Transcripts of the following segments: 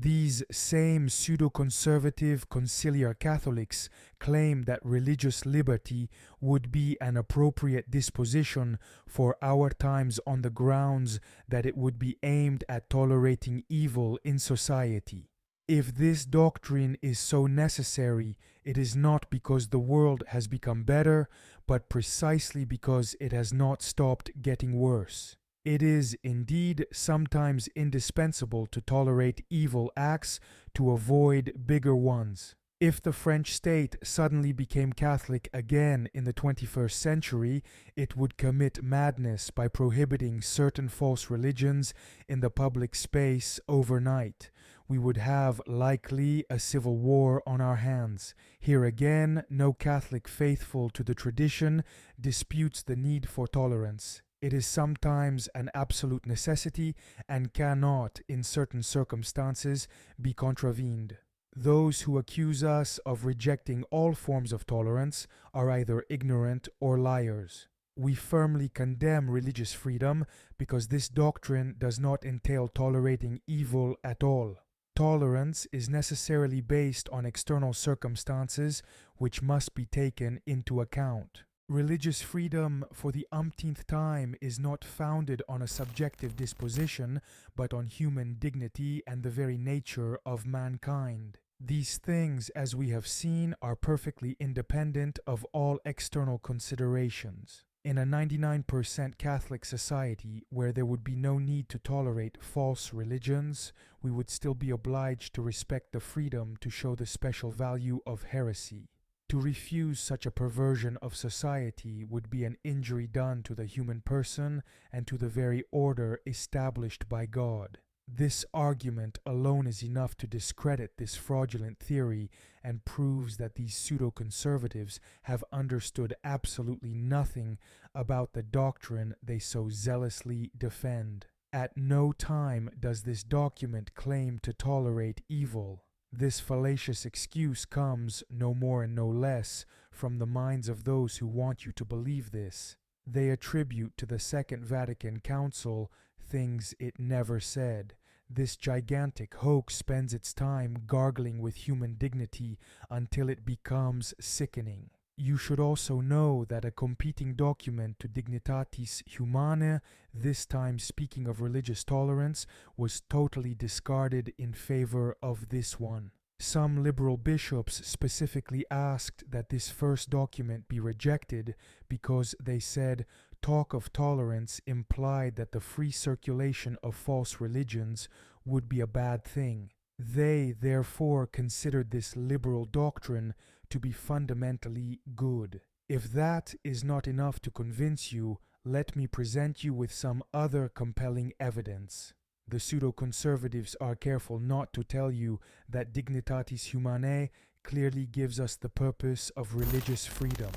These same pseudo-conservative conciliar Catholics claim that religious liberty would be an appropriate disposition for our times on the grounds that it would be aimed at tolerating evil in society. If this doctrine is so necessary, it is not because the world has become better, but precisely because it has not stopped getting worse. It is indeed sometimes indispensable to tolerate evil acts to avoid bigger ones. If the French state suddenly became Catholic again in the 21st century, it would commit madness by prohibiting certain false religions in the public space overnight. We would have likely a civil war on our hands. Here again, no Catholic faithful to the tradition disputes the need for tolerance. It is sometimes an absolute necessity and cannot, in certain circumstances, be contravened. Those who accuse us of rejecting all forms of tolerance are either ignorant or liars. We firmly condemn religious freedom because this doctrine does not entail tolerating evil at all. Tolerance is necessarily based on external circumstances which must be taken into account. Religious freedom, for the umpteenth time, is not founded on a subjective disposition, but on human dignity and the very nature of mankind. These things, as we have seen, are perfectly independent of all external considerations. In a 99% Catholic society, where there would be no need to tolerate false religions, we would still be obliged to respect the freedom to show the special value of heresy. To refuse such a perversion of society would be an injury done to the human person and to the very order established by God. This argument alone is enough to discredit this fraudulent theory and proves that these pseudo-conservatives have understood absolutely nothing about the doctrine they so zealously defend. At no time does this document claim to tolerate evil. This fallacious excuse comes, no more and no less, from the minds of those who want you to believe this. They attribute to the Second Vatican Council things it never said. This gigantic hoax spends its time gargling with human dignity until it becomes sickening. You should also know that a competing document to Dignitatis Humanae, this time speaking of religious tolerance, was totally discarded in favor of this one. Some liberal bishops specifically asked that this first document be rejected because they said talk of tolerance implied that the free circulation of false religions would be a bad thing. They, therefore, considered this liberal doctrine to be fundamentally good. If that is not enough to convince you, let me present you with some other compelling evidence. The pseudo-conservatives are careful not to tell you that Dignitatis Humanae clearly gives us the purpose of religious freedom.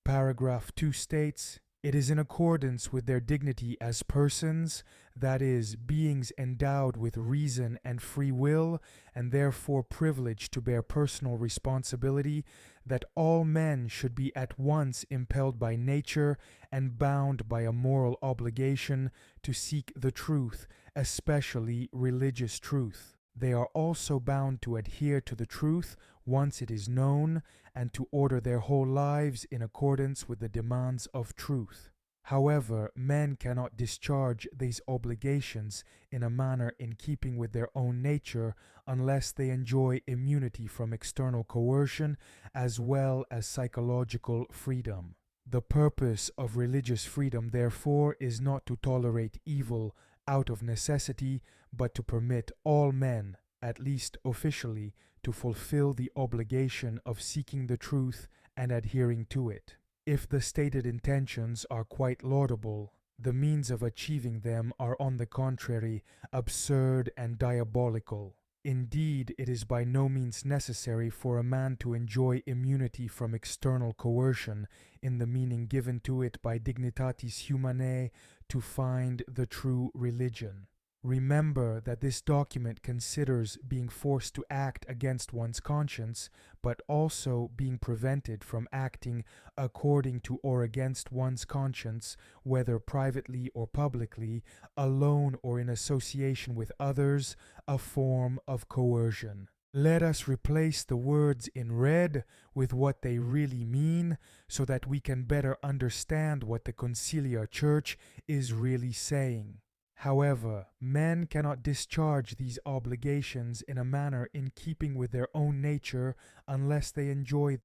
Paragraph 2 states, "It is in accordance with their dignity as persons, that is, beings endowed with reason and free will, and therefore privileged to bear personal responsibility, that all men should be at once impelled by nature and bound by a moral obligation to seek the truth, especially religious truth. They are also bound to adhere to the truth once it is known, and to order their whole lives in accordance with the demands of truth. However, men cannot discharge these obligations in a manner in keeping with their own nature unless they enjoy immunity from external coercion as well as psychological freedom. The purpose of religious freedom, therefore, is not to tolerate evil out of necessity, but to permit all men, at least officially, to fulfill the obligation of seeking the truth and adhering to it. If the stated intentions are quite laudable, the means of achieving them are on the contrary absurd and diabolical. Indeed, it is by no means necessary for a man to enjoy immunity from external coercion in the meaning given to it by Dignitatis Humanae to find the true religion. Remember that this document considers being forced to act against one's conscience, but also being prevented from acting according to or against one's conscience, whether privately or publicly, alone or in association with others, a form of coercion. Let us replace the words in red with what they really mean so that we can better understand what the conciliar church is really saying. However, men cannot discharge these obligations in a manner in keeping with their own nature unless they enjoy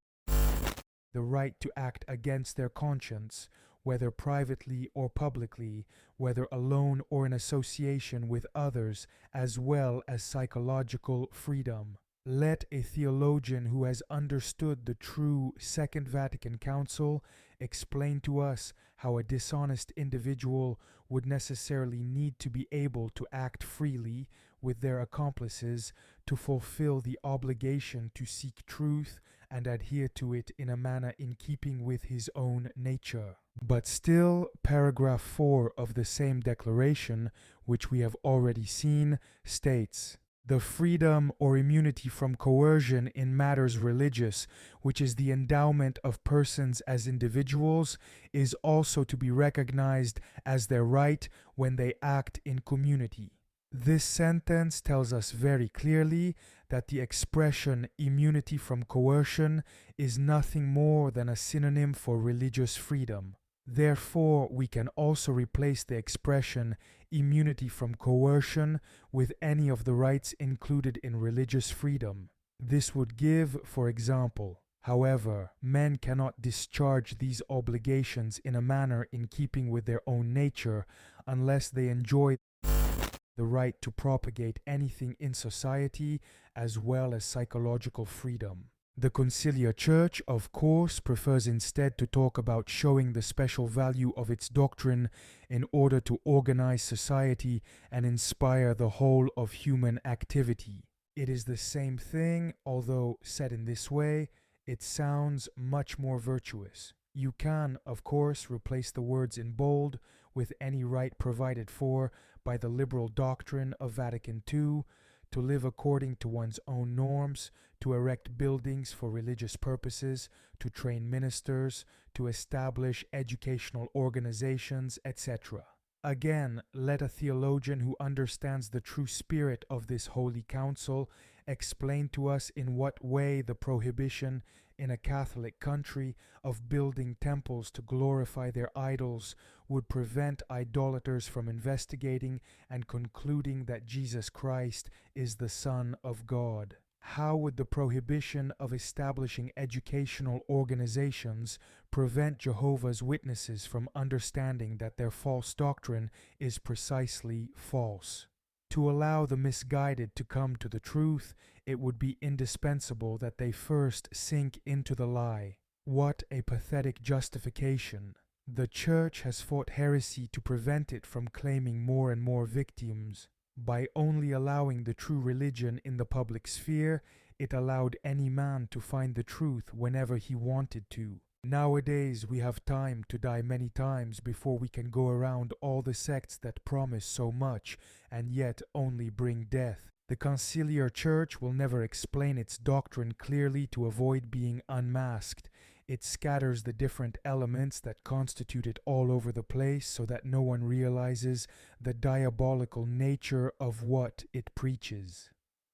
the right to act against their conscience, whether privately or publicly, whether alone or in association with others, as well as psychological freedom. Let a theologian who has understood the true Second Vatican Council explain to us how a dishonest individual would necessarily need to be able to act freely with their accomplices to fulfill the obligation to seek truth and adhere to it in a manner in keeping with his own nature. But still, paragraph 4 of the same declaration, which we have already seen, states, "The freedom or immunity from coercion in matters religious, which is the endowment of persons as individuals, is also to be recognized as their right when they act in community." This sentence tells us very clearly that the expression immunity from coercion is nothing more than a synonym for religious freedom. Therefore, we can also replace the expression immunity from coercion with any of the rights included in religious freedom. This would give, for example, however, men cannot discharge these obligations in a manner in keeping with their own nature unless they enjoy the right to propagate anything in society as well as psychological freedom. The conciliar church, of course, prefers instead to talk about showing the special value of its doctrine in order to organize society and inspire the whole of human activity. It is the same thing, although said in this way, it sounds much more virtuous. You can, of course, replace the words in bold with any right provided for by the liberal doctrine of Vatican II, to live according to one's own norms, to erect buildings for religious purposes, to train ministers, to establish educational organizations, etc. Again, let a theologian who understands the true spirit of this Holy Council explain to us in what way the prohibition in a Catholic country of building temples to glorify their idols would prevent idolaters from investigating and concluding that Jesus Christ is the Son of God. How would the prohibition of establishing educational organizations prevent Jehovah's Witnesses from understanding that their false doctrine is precisely false? To allow the misguided to come to the truth, it would be indispensable that they first sink into the lie. What a pathetic justification! The Church has fought heresy to prevent it from claiming more and more victims. By only allowing the true religion in the public sphere, it allowed any man to find the truth whenever he wanted to. Nowadays, we have time to die many times before we can go around all the sects that promise so much and yet only bring death. The conciliar church will never explain its doctrine clearly to avoid being unmasked. It scatters the different elements that constitute it all over the place so that no one realizes the diabolical nature of what it preaches.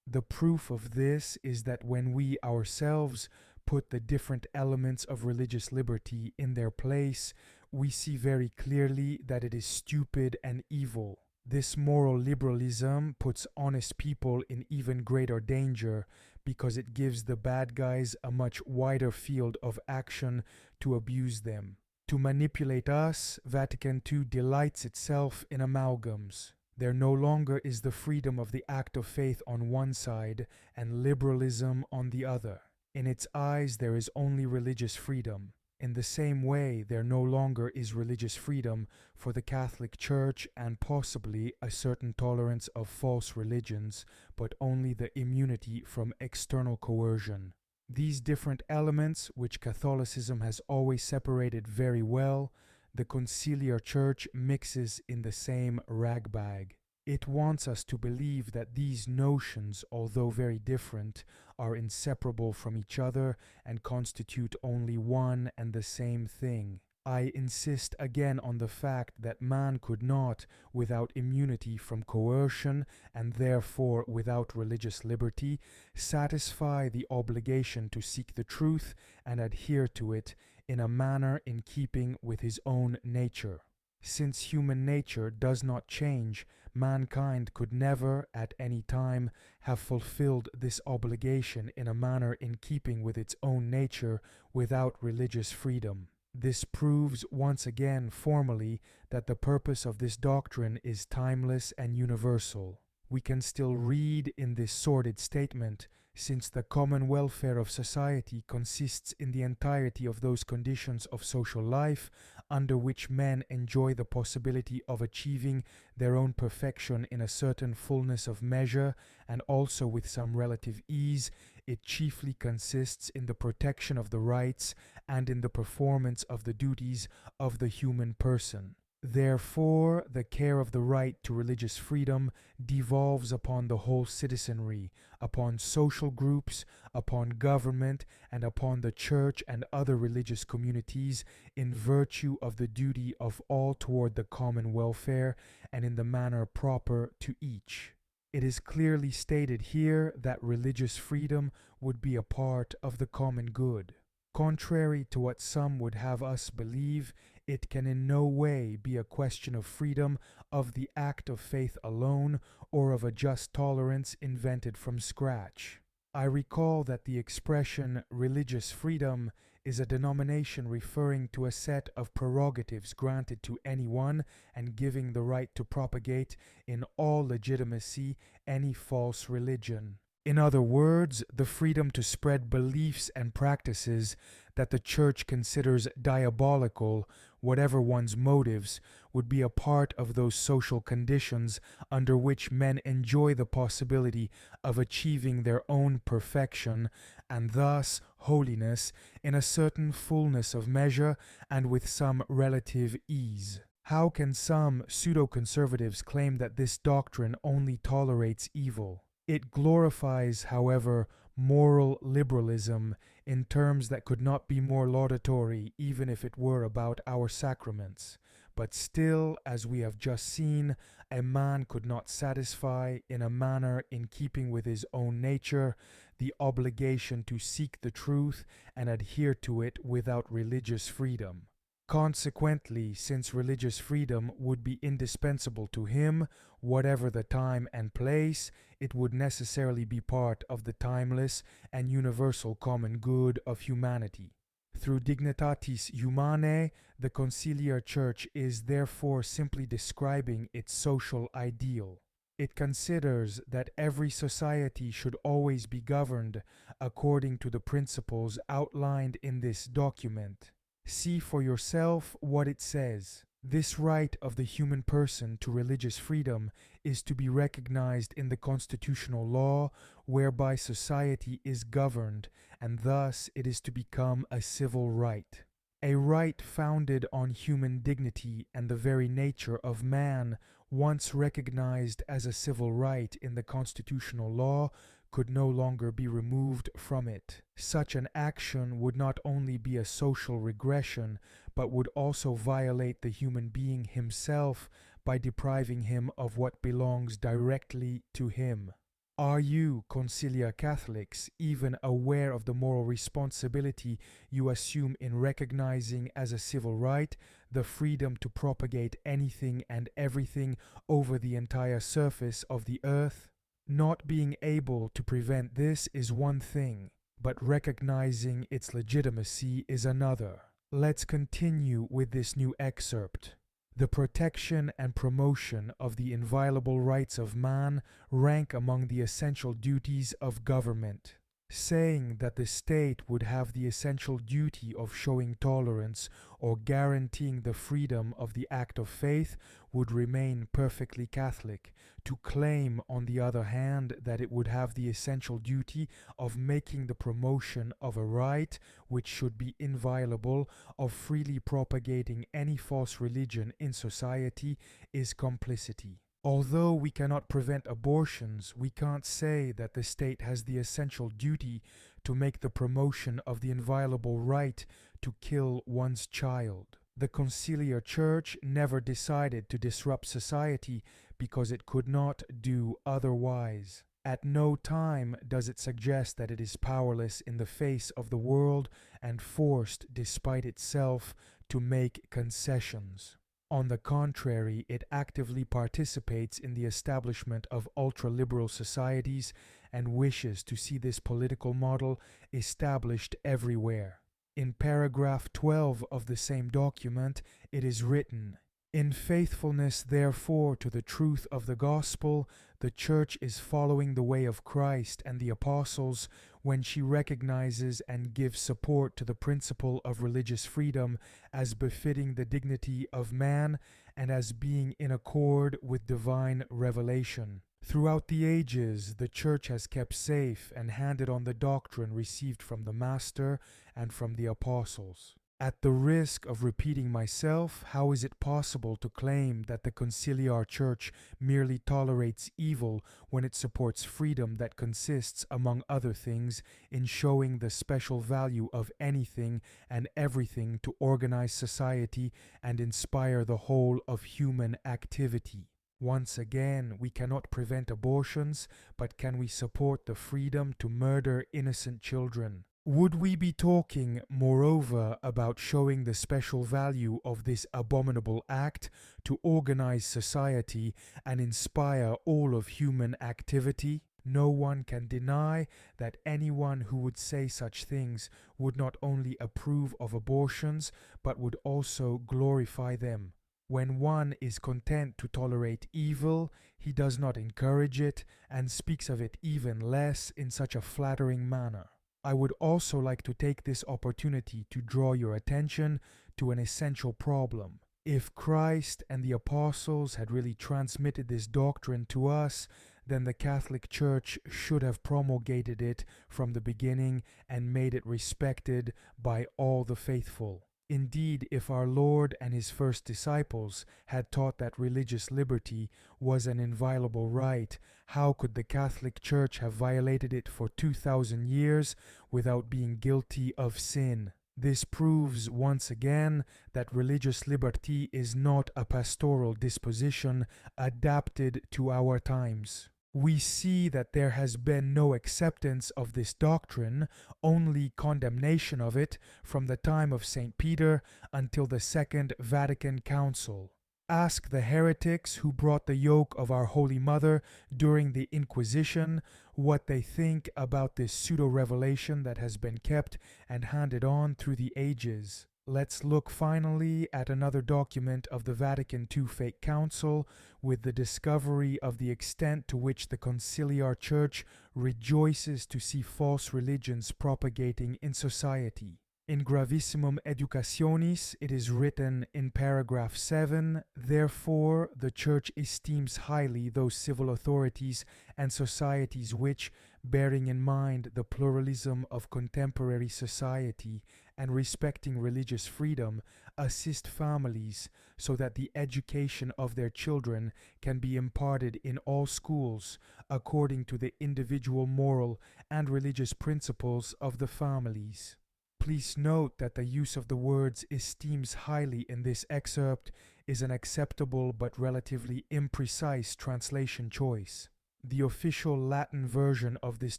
The proof of this is that when we ourselves put the different elements of religious liberty in their place, we see very clearly that it is stupid and evil. This moral liberalism puts honest people in even greater danger because it gives the bad guys a much wider field of action to abuse them. To manipulate us, Vatican II delights itself in amalgams. There no longer is the freedom of the act of faith on one side and liberalism on the other. In its eyes, there is only religious freedom. In the same way, there no longer is religious freedom for the Catholic Church and possibly a certain tolerance of false religions, but only the immunity from external coercion. These different elements, which Catholicism has always separated very well, the conciliar church mixes in the same ragbag. It wants us to believe that these notions, although very different, are inseparable from each other and constitute only one and the same thing. I insist again on the fact that man could not, without immunity from coercion and therefore without religious liberty, satisfy the obligation to seek the truth and adhere to it in a manner in keeping with his own nature. Since human nature does not change, mankind could never, at any time, have fulfilled this obligation in a manner in keeping with its own nature without religious freedom. This proves once again formally that the purpose of this doctrine is timeless and universal. We can still read in this sordid statement, since the common welfare of society consists in the entirety of those conditions of social life under which men enjoy the possibility of achieving their own perfection in a certain fullness of measure and also with some relative ease, it chiefly consists in the protection of the rights and in the performance of the duties of the human person. Therefore, the care of the right to religious freedom devolves upon the whole citizenry, upon social groups, upon government, and upon the church and other religious communities in virtue of the duty of all toward the common welfare and in the manner proper to each. It is clearly stated here that religious freedom would be a part of the common good. Contrary to what some would have us believe, it can in no way be a question of freedom of the act of faith alone or of a just tolerance invented from scratch. I recall that the expression religious freedom is a denomination referring to a set of prerogatives granted to anyone and giving the right to propagate in all legitimacy any false religion. In other words, the freedom to spread beliefs and practices that the Church considers diabolical, whatever one's motives, would be a part of those social conditions under which men enjoy the possibility of achieving their own perfection, and thus holiness, in a certain fullness of measure and with some relative ease. How can some pseudo-conservatives claim that this doctrine only tolerates evil? It glorifies, however, moral liberalism in terms that could not be more laudatory even if it were about our sacraments. But still, as we have just seen, a man could not satisfy, in a manner in keeping with his own nature, the obligation to seek the truth and adhere to it without religious freedom. Consequently, since religious freedom would be indispensable to him, whatever the time and place, it would necessarily be part of the timeless and universal common good of humanity. Through Dignitatis Humanae, the Conciliar Church is therefore simply describing its social ideal. It considers that every society should always be governed according to the principles outlined in this document. See for yourself what it says. This right of the human person to religious freedom is to be recognized in the constitutional law whereby society is governed, and thus it is to become a civil right. A right founded on human dignity and the very nature of man, once recognized as a civil right in the constitutional law, could no longer be removed from it. Such an action would not only be a social regression, but would also violate the human being himself by depriving him of what belongs directly to him. Are you, conciliar Catholics, even aware of the moral responsibility you assume in recognizing as a civil right the freedom to propagate anything and everything over the entire surface of the earth? Not being able to prevent this is one thing, but recognizing its legitimacy is another. Let's continue with this new excerpt. The protection and promotion of the inviolable rights of man rank among the essential duties of government. Saying that the state would have the essential duty of showing tolerance or guaranteeing the freedom of the act of faith would remain perfectly Catholic. To claim, on the other hand, that it would have the essential duty of making the promotion of a right which should be inviolable, of freely propagating any false religion in society, is complicity. Although we cannot prevent abortions, we can't say that the state has the essential duty to make the promotion of the inviolable right to kill one's child. The conciliar church never decided to disrupt society because it could not do otherwise. At no time does it suggest that it is powerless in the face of the world and forced, despite itself, to make concessions. On the contrary, it actively participates in the establishment of ultra-liberal societies and wishes to see this political model established everywhere. In paragraph 12 of the same document, it is written, "In faithfulness, therefore, to the truth of the gospel, the Church is following the way of Christ and the apostles when she recognizes and gives support to the principle of religious freedom as befitting the dignity of man and as being in accord with divine revelation. Throughout the ages, the Church has kept safe and handed on the doctrine received from the Master and from the apostles." At the risk of repeating myself, how is it possible to claim that the conciliar church merely tolerates evil when it supports freedom that consists, among other things, in showing the special value of anything and everything to organize society and inspire the whole of human activity? Once again, we cannot prevent abortions, but can we support the freedom to murder innocent children? Would we be talking, moreover, about showing the special value of this abominable act to organize society and inspire all of human activity? No one can deny that anyone who would say such things would not only approve of abortions, but would also glorify them. When one is content to tolerate evil, he does not encourage it and speaks of it even less in such a flattering manner. I would also like to take this opportunity to draw your attention to an essential problem. If Christ and the apostles had really transmitted this doctrine to us, then the Catholic Church should have promulgated it from the beginning and made it respected by all the faithful. Indeed, if our Lord and his first disciples had taught that religious liberty was an inviolable right, how could the Catholic Church have violated it for 2,000 years without being guilty of sin? This proves once again that religious liberty is not a pastoral disposition adapted to our times. We see that there has been no acceptance of this doctrine, only condemnation of it from the time of St. Peter until the Second Vatican Council. Ask the heretics who brought the yoke of our Holy Mother during the Inquisition what they think about this pseudo-revelation that has been kept and handed on through the ages. Let's look finally at another document of the Vatican II Fake Council with the discovery of the extent to which the conciliar church rejoices to see false religions propagating in society. In Gravissimum Educationis, it is written in paragraph 7, "Therefore, the Church esteems highly those civil authorities and societies which, bearing in mind the pluralism of contemporary society and respecting religious freedom, assist families so that the education of their children can be imparted in all schools according to the individual moral and religious principles of the families." Please note that the use of the words "esteems highly" in this excerpt is an acceptable but relatively imprecise translation choice. The official Latin version of this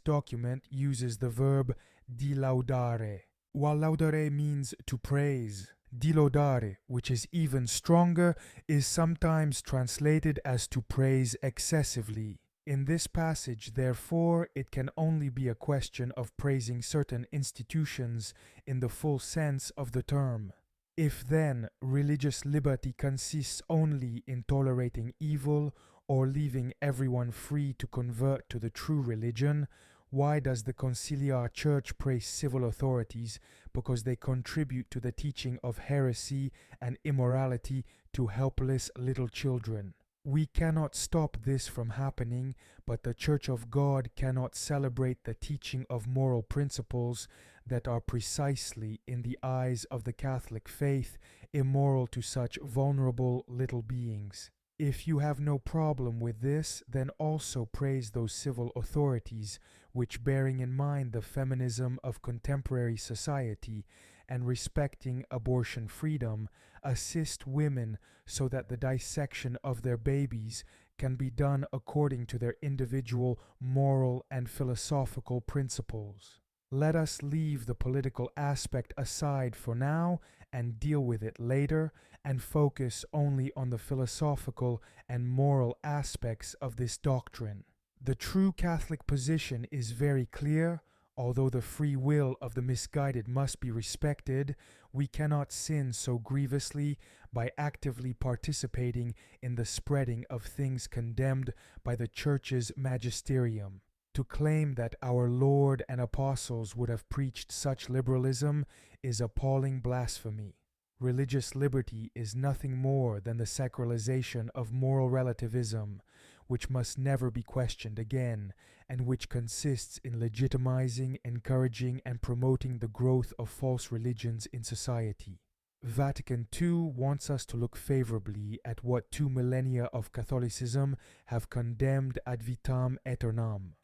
document uses the verb dilaudare. While laudare means to praise, dilaudare, which is even stronger, is sometimes translated as to praise excessively. In this passage, therefore, it can only be a question of praising certain institutions in the full sense of the term. If then religious liberty consists only in tolerating evil or leaving everyone free to convert to the true religion, why does the conciliar church praise civil authorities because they contribute to the teaching of heresy and immorality to helpless little children? We cannot stop this from happening, but the Church of God cannot celebrate the teaching of moral principles that are precisely, in the eyes of the Catholic faith, immoral to such vulnerable little beings. If you have no problem with this, then also praise those civil authorities which, bearing in mind the feminism of contemporary society and respecting abortion freedom, assist women so that the dissection of their babies can be done according to their individual moral and philosophical principles. Let us leave the political aspect aside for now and deal with it later, and focus only on the philosophical and moral aspects of this doctrine. The true Catholic position is very clear. Although the free will of the misguided must be respected, we cannot sin so grievously by actively participating in the spreading of things condemned by the Church's magisterium. To claim that our Lord and apostles would have preached such liberalism is appalling blasphemy. Religious liberty is nothing more than the sacralization of moral relativism, which must never be questioned again, and which consists in legitimizing, encouraging, and promoting the growth of false religions in society. Vatican II wants us to look favorably at what 2 millennia of Catholicism have condemned ad vitam aeternam.